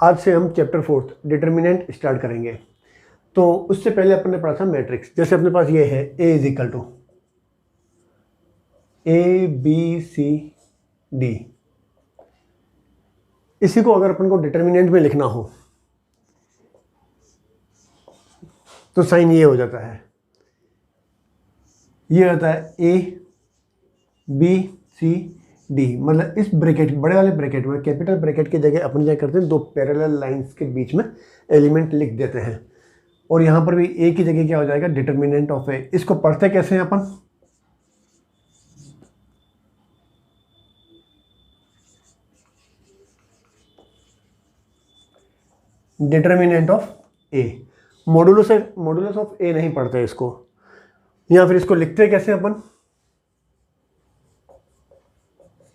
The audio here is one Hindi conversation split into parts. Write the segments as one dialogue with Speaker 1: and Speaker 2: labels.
Speaker 1: आज से हम चैप्टर 4 डिटर्मिनेंट स्टार्ट करेंगे। तो उससे पहले अपन ने पढ़ा था मैट्रिक्स। जैसे अपने पास ये है A is equal to ABCD, इसी को अगर अपन को डिटर्मिनेंट में लिखना हो तो साइन ये हो जाता है, ये होता है ABCD। मतलब इस ब्रैकेट, बड़े वाले ब्रैकेट में, कैपिटल ब्रैकेट की जगह अपन क्या करते हैं, दो पैरेलल लाइंस के बीच में एलिमेंट लिख देते हैं। और यहाँ पर भी A की जगह क्या हो जाएगा, डिटर्मिनेंट ऑफ A। इसको पढ़ते कैसे हैं अपन, determinant of A। Modulus of A नहीं पढ़ते इसको, या फिर इसको लिखते कैसे अपन,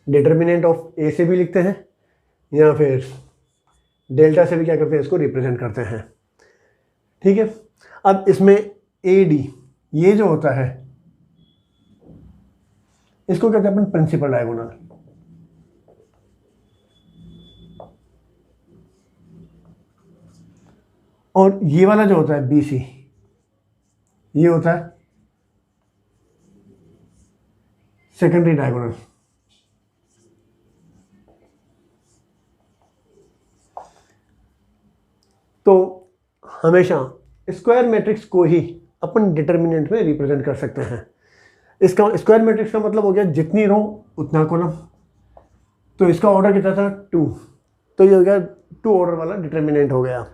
Speaker 1: डिटर्मिनेंट ऑफ A से भी लिखते हैं, या फिर डेल्टा से भी क्या करते हैं, इसको रिप्रेजेंट करते हैं। ठीक है। अब इसमें AD ये जो होता है, इसको कहते हैं अपन प्रिंसिपल डायगोनल। और ये वाला जो होता है BC, ये होता है सेकेंडरी डायगोनल। तो हमेशा स्क्वायर मैट्रिक्स को ही अपन डिटर्मिनेंट में रिप्रेजेंट कर सकते हैं। इसका स्क्वायर मैट्रिक्स का मतलब हो गया जितनी रो उतना कॉलम। तो इसका ऑर्डर कितना था, 2, तो ये हो गया 2 ऑर्डर वाला डिटर्मिनेंट हो गया।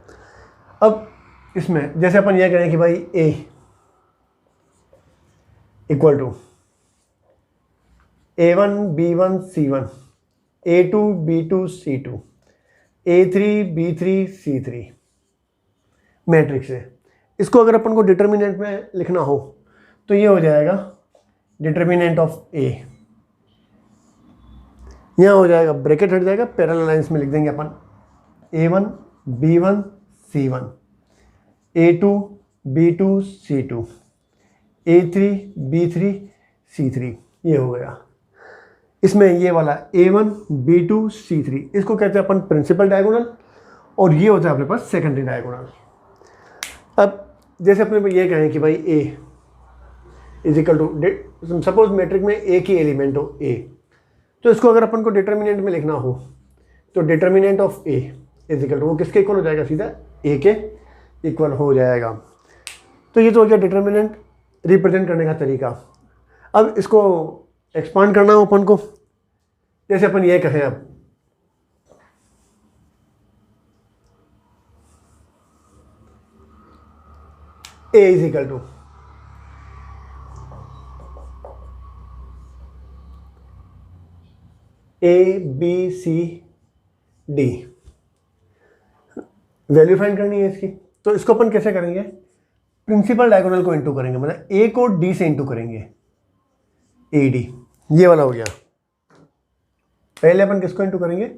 Speaker 1: अब इसमें जैसे अपन ये करें कि भाई A equal to A1 B1 C1, A2 B2 C2, A3 B3 C3 matrix है। इसको अगर अपन को डिटर्मिनेंट में लिखना हो तो ये हो जाएगा डिटर्मिनेंट ऑफ A। यहाँ हो जाएगा, ब्रैकेट हट जाएगा, पैरेलल लाइंस में लिख देंगे अपन A1 B1 C1, A2 B2 C2, A3 B3 C3, ये हो गया। इसमें ये वाला A1 B2 C3, इसको कहते हैं अपन प्रिंसिपल डायगोनल, और ये होता है अपने पास सेकेंडरी डायगोनल। अब जैसे अपने ये कहें कि भाई A is equal to, suppose matrix में एक ही एलिमेंट हो A, तो इसको अगर अपन को डिटर्मिनेंट में लिखना हो तो determinant of A is equal to, वो किसके इक्वल हो जाएगा, सीधा A के इक्वल हो जाएगा। तो ये तो हो गया डिटर्मिनेंट रिप्रेजेंट करने का तरीका। अब इसको एक्सपांड करना हो अपन को, जैसे अपन ये कहें अब A is equal to ABCD, value find करनी है इसकी। तो इसको अपन कैसे करेंगे, प्रिंसिपल डायगोनल को इंटू करेंगे, मतलब A को D से इंटू करेंगे, AD, ये वाला हो गया। पहले अपन किसको इंटू करेंगे,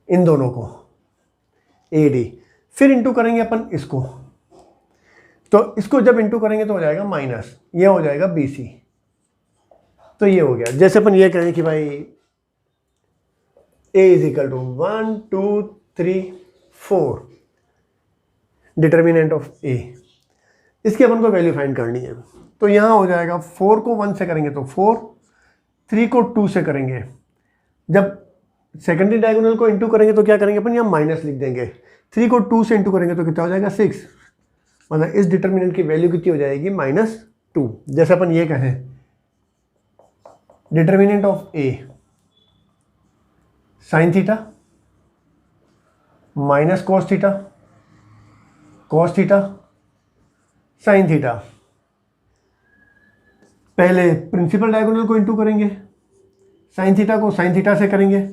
Speaker 1: इन दोनों को, AD, फिर इंटू करेंगे अपन इसको। तो इसको जब इंटू करेंगे तो हो जाएगा माइनस, ये हो जाएगा BC। तो ये हो गया। जैसे अपन ये कहें कि भाई A is equal to 1 2 3 4, determinant of A, इसकी अपन को वैल्यू फाइंड करनी है। तो यहाँ हो जाएगा 4 को 1 से करेंगे तो 4, 3 को 2 से करेंगे, जब सेकेंडरी डायगोनल को इंटू करेंगे तो क्या करेंगे अपन, यहाँ माइनस लिख देंगे। 3 को 2 से इंटू करेंगे तो कितना हो जाएगा, 6, मतलब इस डिटर्मिनेंट की वैल्यू कितनी हो जाएगी, -2। जैसे अपन ये कहें determinant of A sine theta minus cos theta, cos theta sine theta. पहले प्रिंसिपल डायगोनल को इंटू करेंगे, साइन थीटा को साइन थीटा से करेंगे,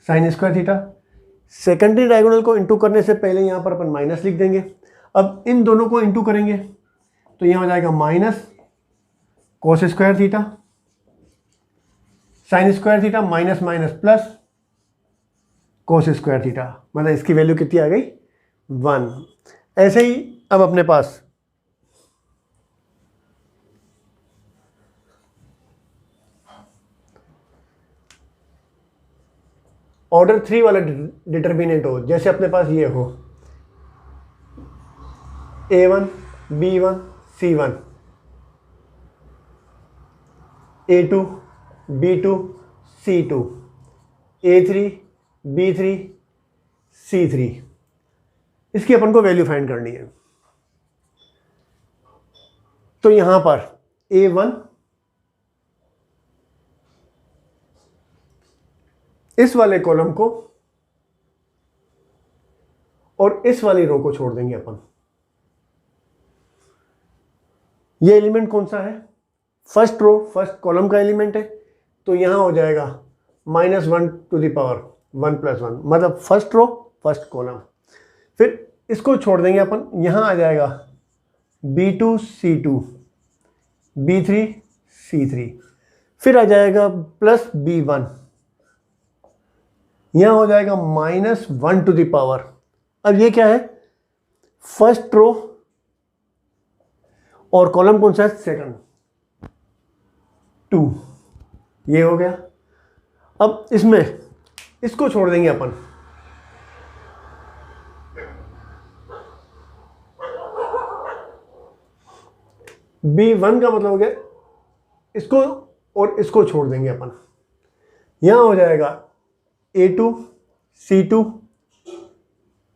Speaker 1: sine square theta. Secondary diagonal को इंटू करने से पहले यहाँ पर अपन माइनस लिख देंगे। अब इन दोनों को इंटू करेंगे तो यहाँ हो जाएगा minus cos square theta, sine square theta, minus minus plus cos square theta, मतलब इसकी वैल्यू कितनी आ गई, 1। ऐसे ही अब अपने पास ऑर्डर 3 वाला डिटर्मिनेंट हो, जैसे अपने पास ये हो A1 B1 C1 A2 B2 C2 A3 B3 C3, इसकी अपन को वैल्यू फाइंड करनी है। तो यहां पर A1 इस वाले कॉलम को और इस वाली रो को छोड़ देंगे अपन। ये एलिमेंट कौन सा है? फर्स्ट रो, फर्स्ट कॉलम का एलिमेंट है, तो यहां हो जाएगा -1 टू द पावर 1 + 1, मतलब फर्स्ट रो फर्स्ट कॉलम। फिर इसको छोड़ देंगे अपन, यहां आ जाएगा B2 C2 B3 C3, फिर आ जाएगा प्लस B1, यहां हो जाएगा -1 टू द पावर। अब ये क्या है? फर्स्ट रो और कॉलम कौन सा है? सेकंड, 2, ये हो गया। अब इसमें इसको छोड़ देंगे अपन, B1 का मतलब हो गया इसको और इसको छोड़ देंगे अपन, यहां हो जाएगा A2 C2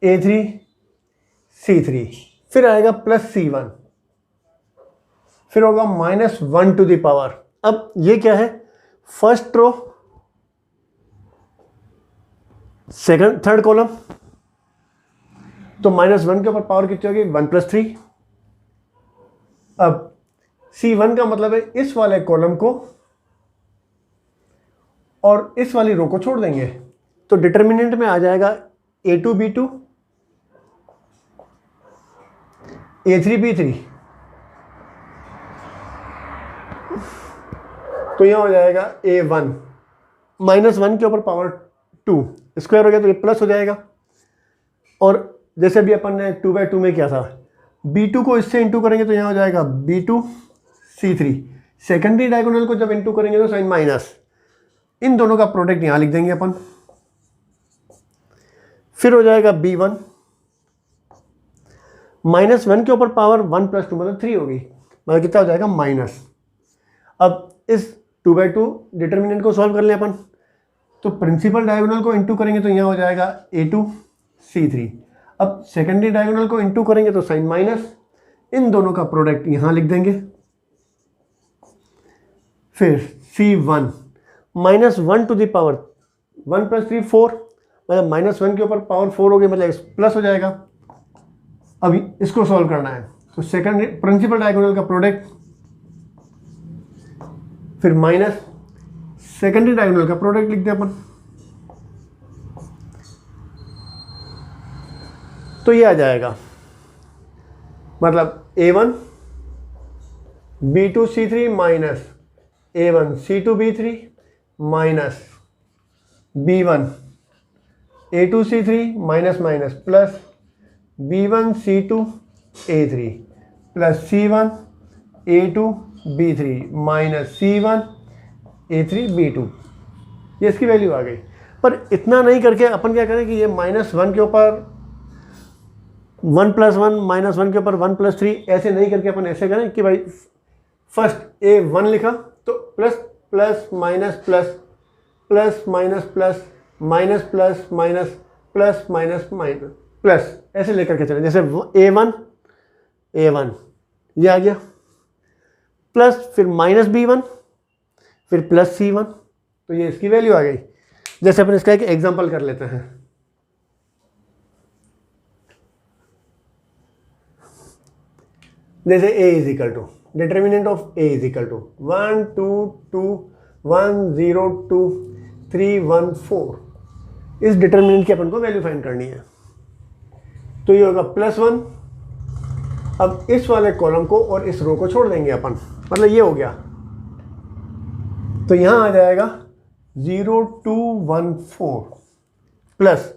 Speaker 1: A3 C3, फिर आएगा प्लस C1, फिर होगा -1 टू द पावर। अब ये क्या है? First row second third column, तो -1 के ऊपर पावर कितनी होगी? 1 + 3। अब C1 का मतलब है इस वाले कॉलम को और इस वाली रो को छोड़ देंगे, तो डिटर्मिनेंट में आ जाएगा A2 B2 A3 B3, तो यहां हो जाएगा A1 -1 के ऊपर पावर 2 स्क्वायर हो गया, तो ये प्लस हो जाएगा। और जैसे अभी अपन ने 2/2 में किया था, B2 को इससे इंटू करेंगे तो यहाँ हो जाएगा B2 C3, सेकेंडरी डायगोनल को जब इंटू करेंगे तो साइन माइनस, इन दोनों का प्रोडक्ट यहाँ लिख देंगे अपन। फिर हो जाएगा B1 -1 के ऊपर पावर 1 + 2 मतलब 3 होगी, मतलब कितना हो जाएगा माइनस। अब इस 2/2 डिटर्मिनेंट को सॉल्व कर लें अपन, तो प्रिंसिपल डायगोनल को इंटू करेंगे तो यहाँ हो जाएगा A2 C3, अब सेकेंडरी डायगोनल को इंटू करेंगे तो साइन माइनस, इन दोनों का प्रोडक्ट यहाँ लिख देंगे। फिर C1 -1 टू द पावर 1 + 3 4, मतलब -1 के ऊपर पावर 4 हो गई, मतलब प्लस हो जाएगा। अभी इसको सॉल्व करना है, तो सेकंड प्रिंसिपल डायगोनल का प्रोडक्ट, फिर माइनस सेकेंडरी डायगोनल का प्रोडक्ट लिख दें अपन, तो ये आ जाएगा, मतलब A1 B2 C3 minus A1 C2 B3 minus B1 A2 C3 minus minus plus B1 C2 A3 plus C1 A2 B3 minus C1 A3 B2, ये इसकी वैल्यू आ गई। पर इतना नहीं करके अपन क्या करें कि ये -1 के ऊपर 1 + 1 -1 के ऊपर 1 + 3, ऐसे नहीं करके अपन ऐसे करें कि भाई फर्स्ट A1 लिखा तो plus plus minus plus plus minus plus minus plus minus plus minus minus plus, ऐसे लेकर के चले। जैसे A1 ये आ गया, प्लस फिर -B1 फिर प्लस C1, तो ये इसकी वैल्यू आ गई। जैसे अपन इसका एक एग्जांपल कर लेते हैं, जैसे A = डिटर्मिनेंट ऑफ A = 1 2 2 1 0 2 3 1 4, इस डिटर्मिनेंट की अपन को वैल्यू फाइंड करनी है, तो ये होगा +1। अब इस वाले कॉलम को और इस रो को छोड़ देंगे अपन, मतलब ये हो गया, तो यहां आ जाएगा 0 2 1 4 प्लस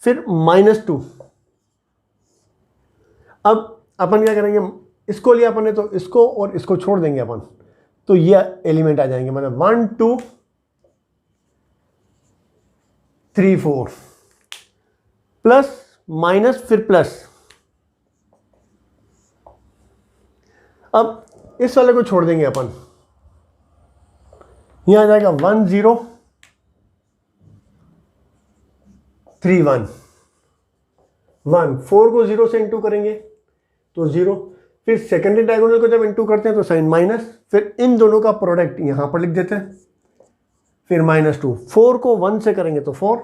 Speaker 1: फिर -2। अब अपन क्या करेंगे, इसको लिया अपन ने तो इसको और इसको छोड़ देंगे अपन, तो ये एलिमेंट आ जाएंगे, मतलब 1 2 3 4 प्लस माइनस फिर प्लस। अब इस वाले को छोड़ देंगे अपन, यहां आ जाएगा 1 0 3 1 1। 4 को 0 से इंटू करेंगे तो 0, फिर सेकेंडरी डायगोनल को जब इंटू करते हैं तो साइन माइनस, फिर इन दोनों का प्रोडक्ट यहां पर लिख देते हैं, फिर -2। 4 को 1 से करेंगे तो 4,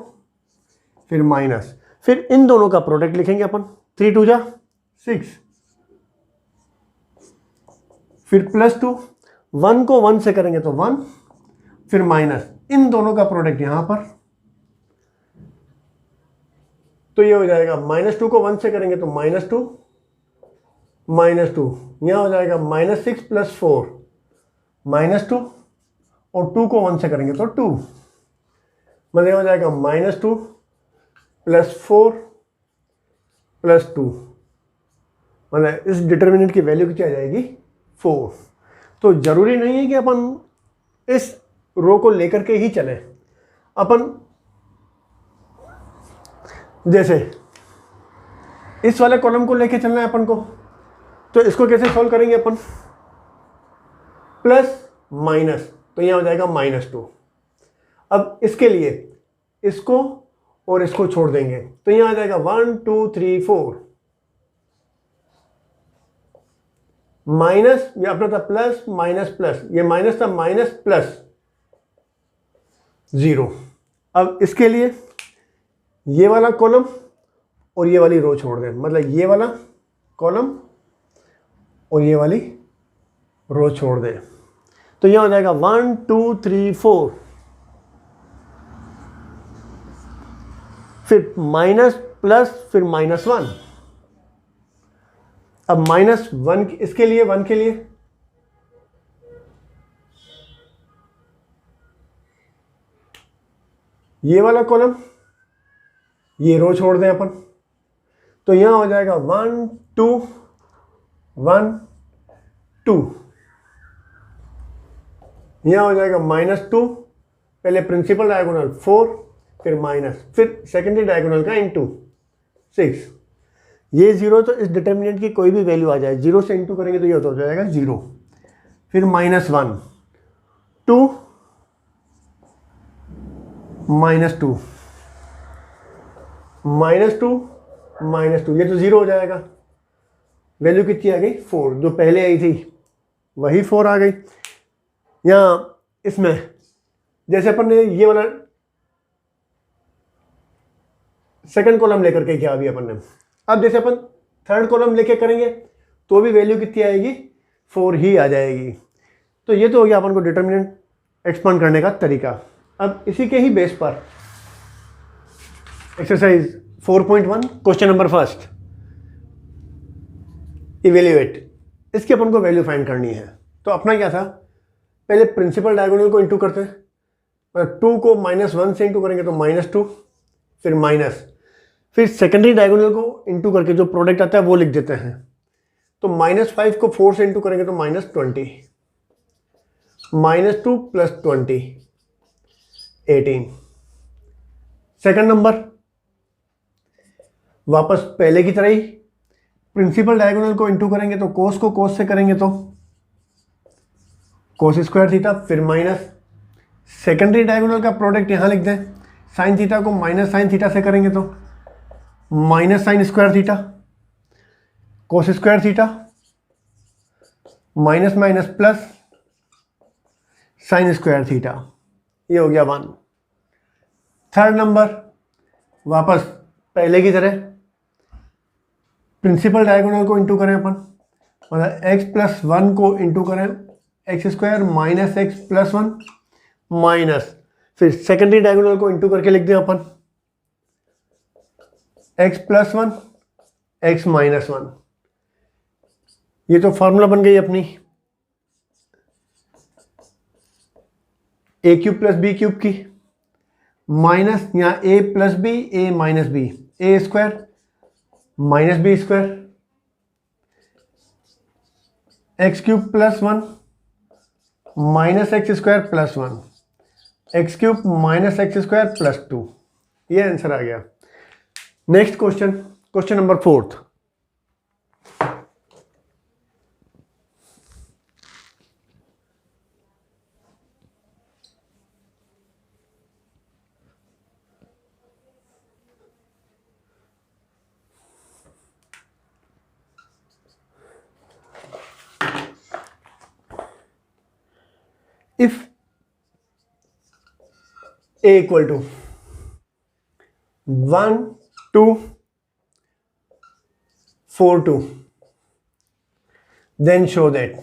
Speaker 1: फिर माइनस, फिर इन दोनों का प्रोडक्ट लिखेंगे अपन, 3 2 जा 6, फिर +2। 1 को 1 से करेंगे तो 1, फिर माइनस, इन दोनों का प्रोडक्ट यहां पर, तो ये हो जाएगा -2 को 1 से करेंगे तो -2 -2, यहां हो जाएगा -6 + 4 -2, और 2 को 1 से करेंगे तो 2, मतलब हो जाएगा -2 + 4 + 2, मतलब इस डिटर्मिनेंट की वैल्यू कितनी आ जाएगी 4। तो जरूरी नहीं है कि अपन इस रो को लेकर के ही चलें, अपन जैसे इस वाले कॉलम को लेके चलना है अपन को, तो इसको कैसे सॉल्व करेंगे अपन, प्लस माइनस, तो यहां हो जाएगा -2। अब इसके लिए इसको और इसको छोड़ देंगे तो यहां आ जाएगा 1 2 3 4, माइनस, ये अपना था प्लस माइनस प्लस, ये माइनस था माइनस प्लस 0। अब इसके लिए ये वाला कॉलम और ये वाली रो छोड़ दें, मतलब ये वाला कॉलम और ये वाली रो छोड़ दें, तो यहां हो जाएगा 1 2 3 4, फिर माइनस प्लस फिर -1। अब -1 इसके लिए, 1 के लिए ये वाला कॉलम, ये रो छोड़ दें अपन, तो यहां हो जाएगा 1 2 1 2, यहां हो जाएगा -2, पहले प्रिंसिपल डायगोनल 4, फिर माइनस, फिर सेकेंडरी डायगोनल का इंटू 6। ये 0 तो इस डिटर्मिनेंट की कोई भी वैल्यू आ जाए, 0 से इंटू करेंगे तो ये हो जाएगा 0, फिर -1 2 -2 -2 ये तो 0 हो जाएगा, वैल्यू कितनी आ गई 4, जो पहले आई थी वही 4 आ गई। यहां इसमें जैसे अपन ने ये वाला सेकंड कॉलम लेकर के किया अभी अपन ने, अब जैसे अपन थर्ड कॉलम लेके करेंगे तो भी वैल्यू कितनी आएगी 4 ही आ जाएगी। तो ये तो हो गया अपन को डिटर्मिनेंट एक्सपांड करने का तरीका। अब इसी के ही बेस पर exercise 4.1 question number first, evaluate, इसकी अपन को वैल्यू फाइंड करनी है। तो अपना क्या था, पहले प्रिंसिपल डायगोनल को इंटू करते हैं, 2 को -1 से इंटू करेंगे तो -2, फिर माइनस, फिर सेकेंडरी डायगोनल को इंटू करके जो प्रोडक्ट आता है वो लिख देते हैं, तो -5 को 4 से इंटू करेंगे तो -20, -2 + 20 18। सेकंड नंबर वापस पहले की तरह ही प्रिंसिपल डायगोनल को इंटू करेंगे तो कोस को कोस से करेंगे तो कोस स्क्वायर थीटा, फिर माइनस, सेकेंडरी डायगोनल का प्रोडक्ट यहां लिख दें, साइन थीटा को माइनस साइन थीटा से करेंगे तो minus sine square theta, cos square theta, minus minus plus sine square theta, ये हो गया 1। थर्ड नंबर वापस पहले की तरह प्रिंसिपल डायगोनल को इंटू करें अपन, मतलब x+1 को इंटू करें x² - x+1 माइनस, फिर सेकेंडरी डायगोनल को इंटू करके लिख दें अपन x+1 x - 1। ये तो फॉर्मूला बन गई अपनी a³ + b³ की, माइनस यहाँ a + b a - b, a² - b² x³ + 1 - x² + 1, x³ - x² + 2, ये आंसर आ गया। Next question, question number 4। if a equal to 1 2 4 2, then show that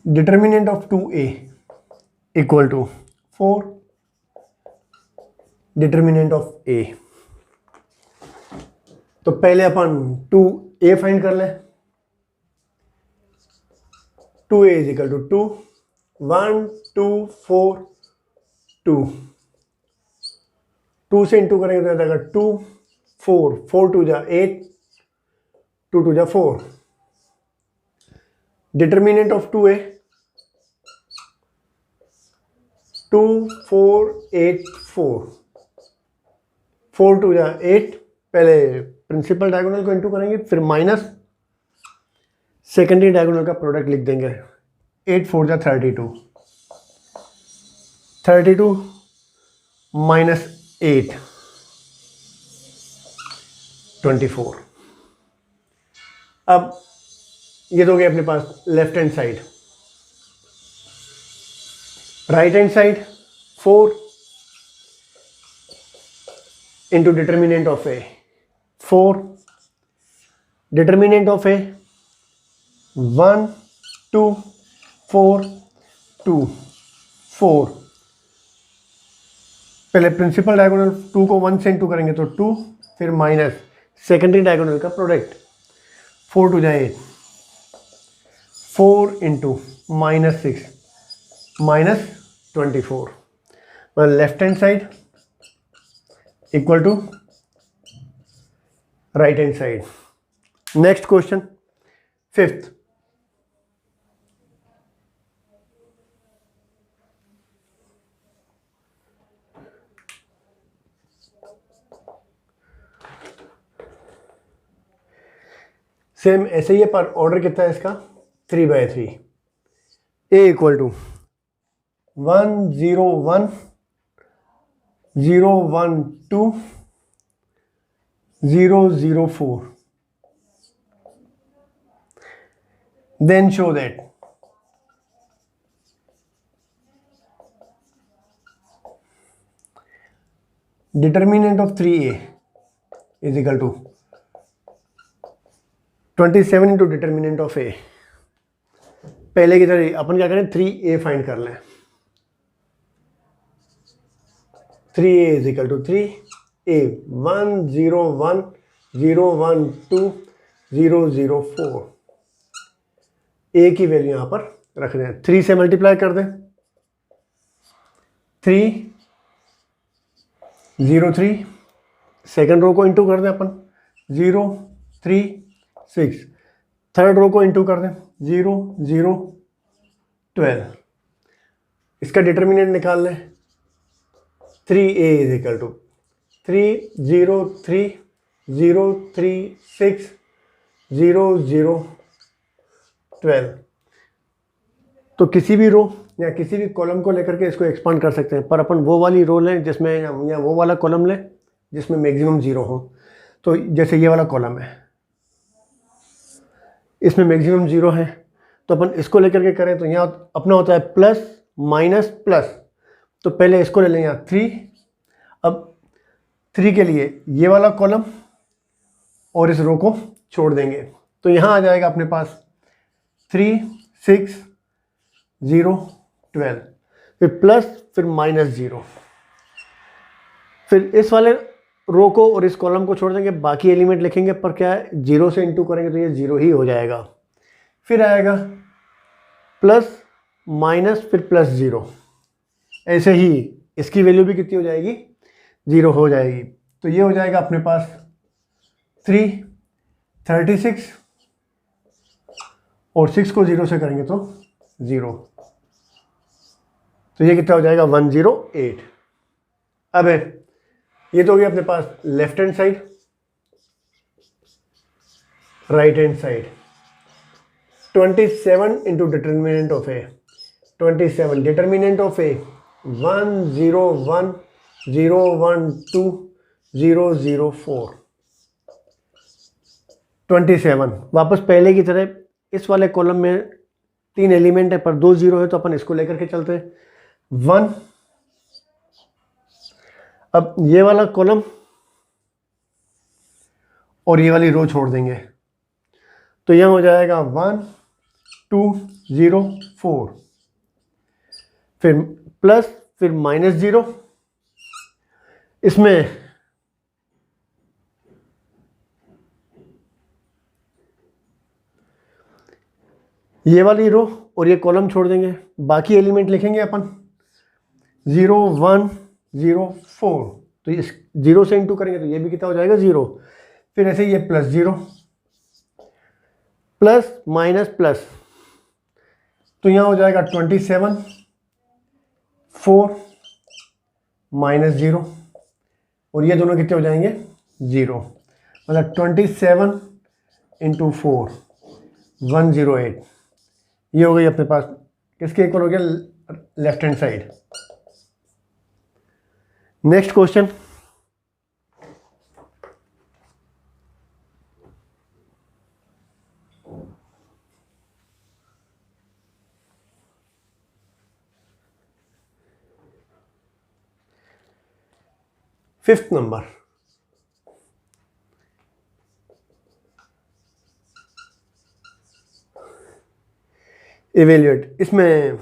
Speaker 1: determinant of 2a equal to 4, determinant of a। तो पहले अपन 2a फाइंड कर लें। 2a इज इक्वल टू 2, 1 2 4 2, 2 से इंटू करेंगे तो जाएगा 2 4, 4 2 जा 8, 2 2 जा 4। डिटर्मिनेंट ऑफ 2a 2 4 8 4, 4 2 जा 8। पहले प्रिंसिपल डायगोनल को इंटू करेंगे, फिर माइनस सेकेंडरी डायगोनल का प्रोडक्ट लिख देंगे। 8 4 जा 32, 32 माइनस 8 24। अब ये तो गए अपने पास left hand side. Right hand side 4 into determinant of A 4, determinant of A 1 2 4 2 4। पहले प्रिंसिपल डायगोनल 2 को 1 से इंटू करेंगे तो 2, फिर माइनस सेकेंडरी डायगोनल का प्रोडक्ट 4 2 जाए 8, 4 इंटू माइनस 6 माइनस 24। मतलब left hand side equal to right hand side. Next question 5th। Same ऐसे ही है, पर ऑर्डर कितना है इसका 3/3। A equal to 1 0 1 0 1 2 0 0 4, then show that determinant of 3a is equal to 27 into determinant of a। पहले की तरह अपन क्या करें 3a फाइंड कर लें। 3a is equal to 3a 1 0 1 0 1 2 0 0 4। a की वैल्यू यहाँ पर रख दें, 3 से मल्टीप्लाई कर दें। 3 0 3, सेकेंड रो को इंटू कर दें अपन 0 3 6, थर्ड रो को इंटू कर दें 0 0 12। इसका डिटर्मिनेंट निकाल लें। 3a is equal to 3 0 3 0 3 6 0 0 12। तो किसी भी रो या किसी भी कॉलम को लेकर के इसको एक्सपांड कर सकते हैं, पर अपन वो वाली रो लें जिसमें या वो वाला कॉलम लें जिसमें मैक्सिमम 0 हो। तो जैसे ये वाला कॉलम है, इसमें मैक्सिमम 0 है, तो अपन इसको लेकर के करें तो यहाँ अपना होता है प्लस माइनस प्लस। तो पहले इसको ले लें यहाँ 3। अब 3 के लिए ये वाला कॉलम और इस रो को छोड़ देंगे, तो यहाँ आ जाएगा अपने पास 3 6 0 12, फिर प्लस फिर माइनस 0। फिर इस वाले रो को और इस कॉलम को छोड़ देंगे, बाकी एलिमेंट लिखेंगे, पर क्या है 0 से इंटू करेंगे तो ये 0 ही हो जाएगा। फिर आएगा प्लस माइनस फिर प्लस 0। ऐसे ही इसकी वैल्यू भी कितनी हो जाएगी 0 हो जाएगी। तो ये हो जाएगा अपने पास 3 36 और 6 को 0 से करेंगे तो 0। तो ये कितना हो जाएगा 108। अब है ये तो हो गया अपने पास left hand side, right hand side. 27 into determinant of A, 27 determinant of A 101,012,004। 27 वापस पहले की तरह इस वाले कॉलम में 3 एलिमेंट है पर 2 0 है, तो अपन इसको लेकर के चलते हैं 1। अब ये वाला कॉलम और ये वाली रो छोड़ देंगे, तो यह हो जाएगा 1 2 0 4, फिर प्लस, फिर -0। इसमें ये वाली रो और ये कॉलम छोड़ देंगे, बाकी एलिमेंट लिखेंगे अपन 0 1 0 4। तो इस 0 से इंटू करेंगे तो ये भी कितना हो जाएगा 0। फिर ऐसे ये +0 प्लस माइनस प्लस, तो यहाँ हो जाएगा 27 4 -0, और ये दोनों कितने हो जाएंगे 0। मतलब 27 इंटू 4 108। ये हो गई अपने पास किसके इक्वल हो गया, left hand side. Next question, fifth number. Evaluate, इसमें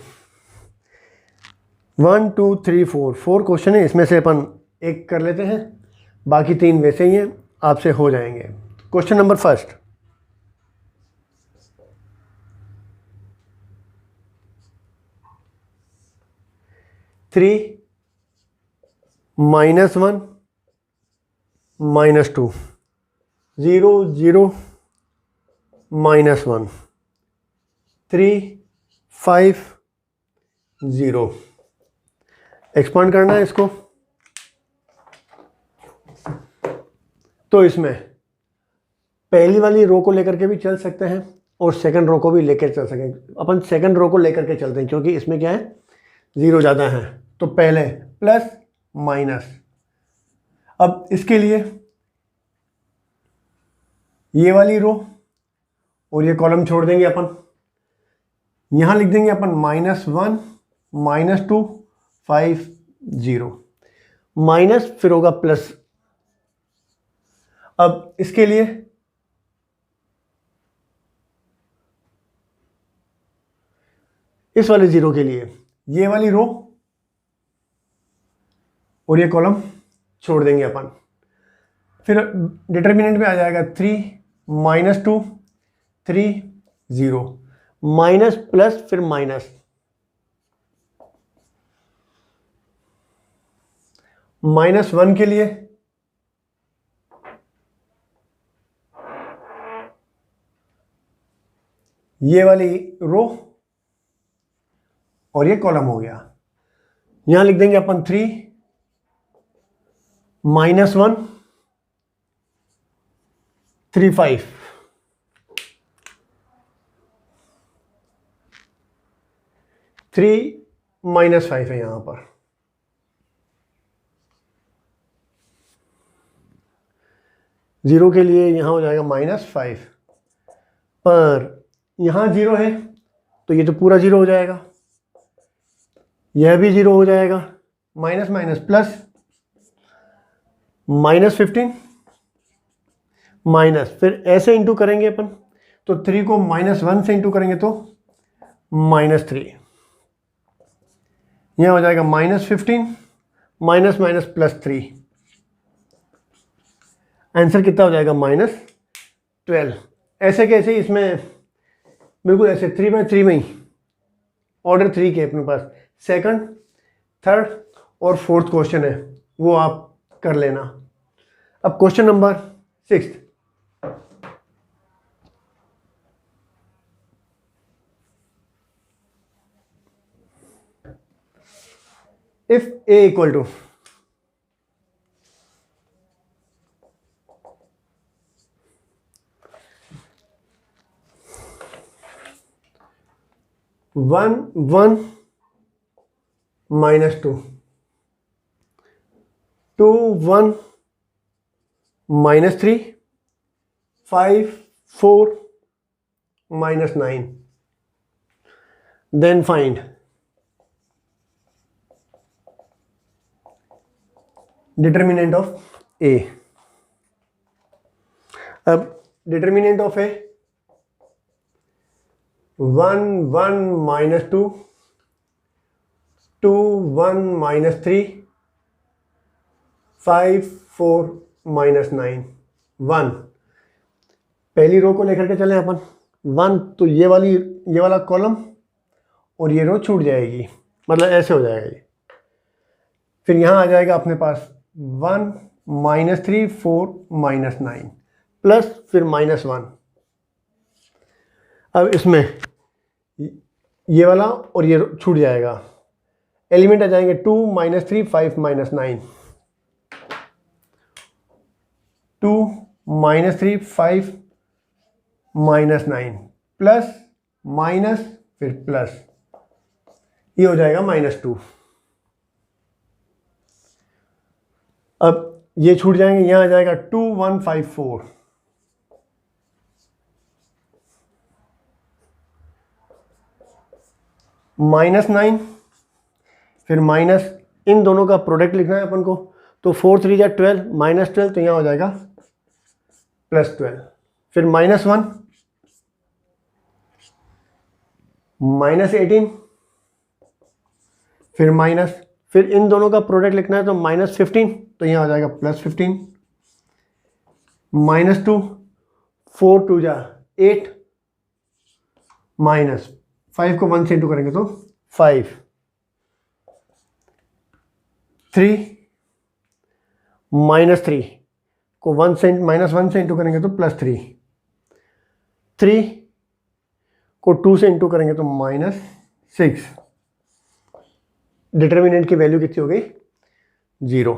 Speaker 1: 1 2 3 4 क्वेश्चन है, इसमें से अपन एक कर लेते हैं, बाकी 3 वैसे ही हैं, आपसे हो जाएंगे। Question number first, -3 -1 -2 0 0 -1 3 5 0। एक्सपांड करना है इसको, तो इसमें पहली वाली रो को लेकर के भी चल सकते हैं और सेकंड रो को भी लेकर चल सकते हैं। अपन सेकंड रो को लेकर के चलते हैं क्योंकि इसमें क्या है 0 ज़्यादा है। तो पहले प्लस माइनस, अब इसके लिए ये वाली रो और ये कॉलम छोड़ देंगे अपन, यहां लिख देंगे अपन -1 -2 5 0 माइनस, फिर होगा प्लस। अब इसके लिए इस वाले 0 के लिए ये वाली रो और ये कॉलम छोड़ देंगे अपन, फिर डिटर्मिनेंट में आ जाएगा 3 -2 3 0 माइनस प्लस फिर माइनस, -1 के लिए ये वाली रो और ये कॉलम हो गया। यहां लिख देंगे अपन 3 -1 3 5, -5 है यहां पर। जीरो के लिए यहां हो जाएगा -5, पर यहां 0 है तो ये तो पूरा 0 हो जाएगा, यह भी 0 हो जाएगा, माइनस माइनस प्लस, -15 माइनस, फिर ऐसे इंटू करेंगे अपन, तो 3 को -1 से इंटू करेंगे तो -3, यह हो जाएगा -15 माइनस माइनस +3, आंसर कितना हो जाएगा -12। ऐसे कैसे इसमें बिल्कुल ऐसे 3/3 में ही ऑर्डर 3 के अपने पास सेकंड, थर्ड और फोर्थ क्वेश्चन है, वो आप कर लेना। अब question number 6, if A equal to one one minus two, two one minus three, five four minus nine, then find determinant of A. अब determinant of A, one one minus two, two one minus three, five four minus nine, one. पहली रो को लेकर के चलें अपन, वन तो ये वाला कॉलम और ये रो छूट जाएगी, मतलब ऐसे हो जाएगा ये। फिर यहाँ आ जाएगा अपने पास one minus three, four minus nine, plus फिर माइनस वन। अब इसमें ये वाला और ये छूट जाएगा, एलिमेंट आ जाएंगे two minus three, five minus nine, two minus three, five minus nine, plus minus फिर प्लस, ये हो जाएगा माइनस टू। अब ये छूट जाएंगे, यहाँ आ जाएगा two one five four, minus nine, फिर माइनस, इन दोनों का प्रोडक्ट लिखना है अपन को, तो फोर थ्री या 12, माइनस 12, तो यहाँ हो जाएगा प्लस 12, फिर माइनस वन, माइनस 18, फिर माइनस, फिर इन दोनों का प्रोडक्ट लिखना है तो माइनस 15, तो यहाँ आ जाएगा plus 15, minus two, four two जा 8, माइनस 5 को 1 से इंटू करेंगे तो 5, 3 माइनस 3 को 1 से माइनस 1 से इंटू करेंगे तो प्लस 3, 3 को 2 से इंटू करेंगे तो माइनस 6। डिटर्मिनेंट की वैल्यू कितनी हो गई? 0।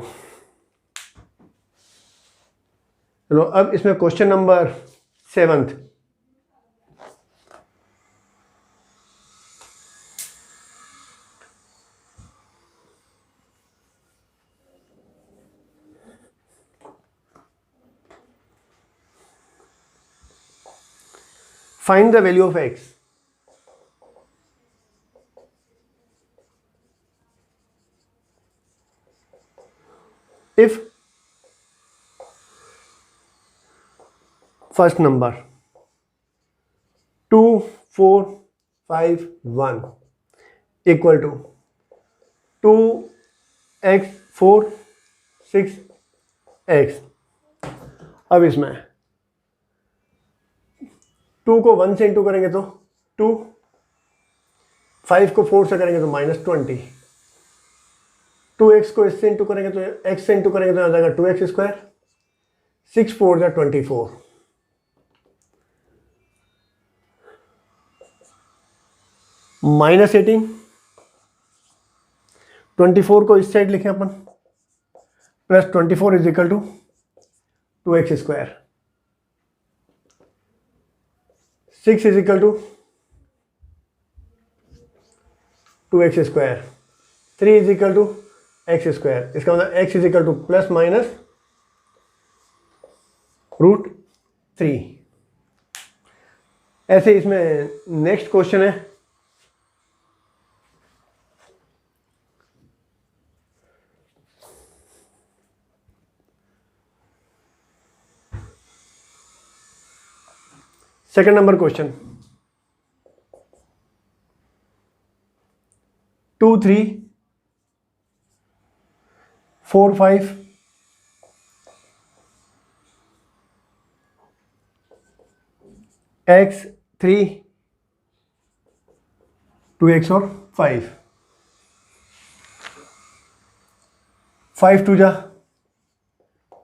Speaker 1: चलो अब इसमें question number 7th, find the value of x if first number 2 4 5 1 equal to 2x 4 6x। अब इसमें 2 को 1 से इंटू करेंगे तो 2, 5 को 4 से करेंगे तो माइनस 20, 2x को इससे इंटू करेंगे तो x से इंटू करेंगे तो आ जाएगा 2x स्क्वायर, 6 4 जा 24, माइनस 18, 24 को इस साइड लिखें अपन, plus 24 is equal to 2x square, 6 is equal to 2x square, 3 is equal to x square. इसका मतलब x is equal to plus minus √3। ऐसे इसमें नेक्स्ट क्वेश्चन है, second number question, 2 3 4 5 x 3 2x और 5, 5 2 जा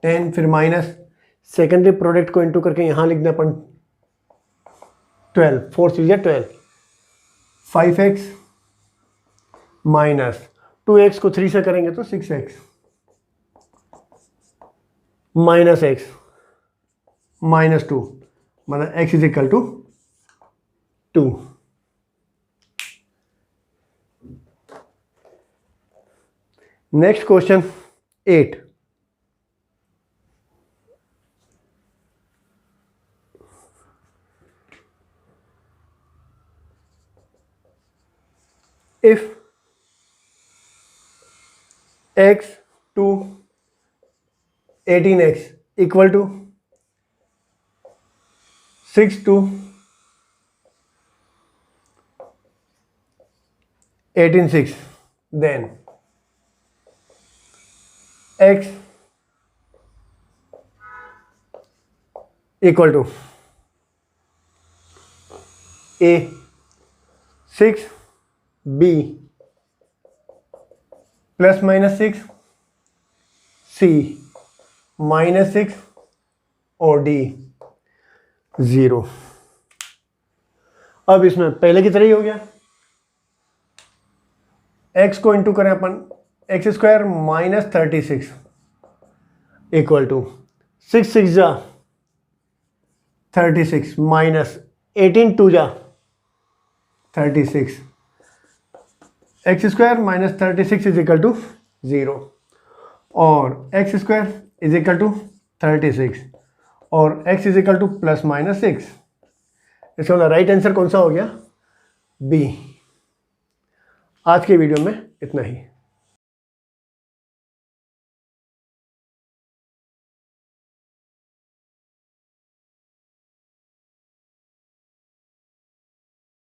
Speaker 1: 10, फिर माइनस, सेकेंडरी प्रोडक्ट को इंटू करके यहाँ लिख दें अपन 12, 4 3 12, 5x माइनस 2x को 3 से करेंगे तो 6x माइनस एक्स माइनस 2, मतलब x is equal to 2। Next question 8, if x to 18x equal to 6 to 18 6, then x equal to a 6, b plus minus 6, c minus 6 और d 0। अब इसमें पहले की तरह ही हो गया, x को इंटू करें अपन x square minus 36 equal to 6 6 जा 36 माइनस 18 2 जा 36, x square minus 36 is equal to 0 और x square is equal to 36 और x is equal to plus minus 6। इसका मतलब राइट आंसर कौन सा हो गया? बी। आज के वीडियो में इतना ही।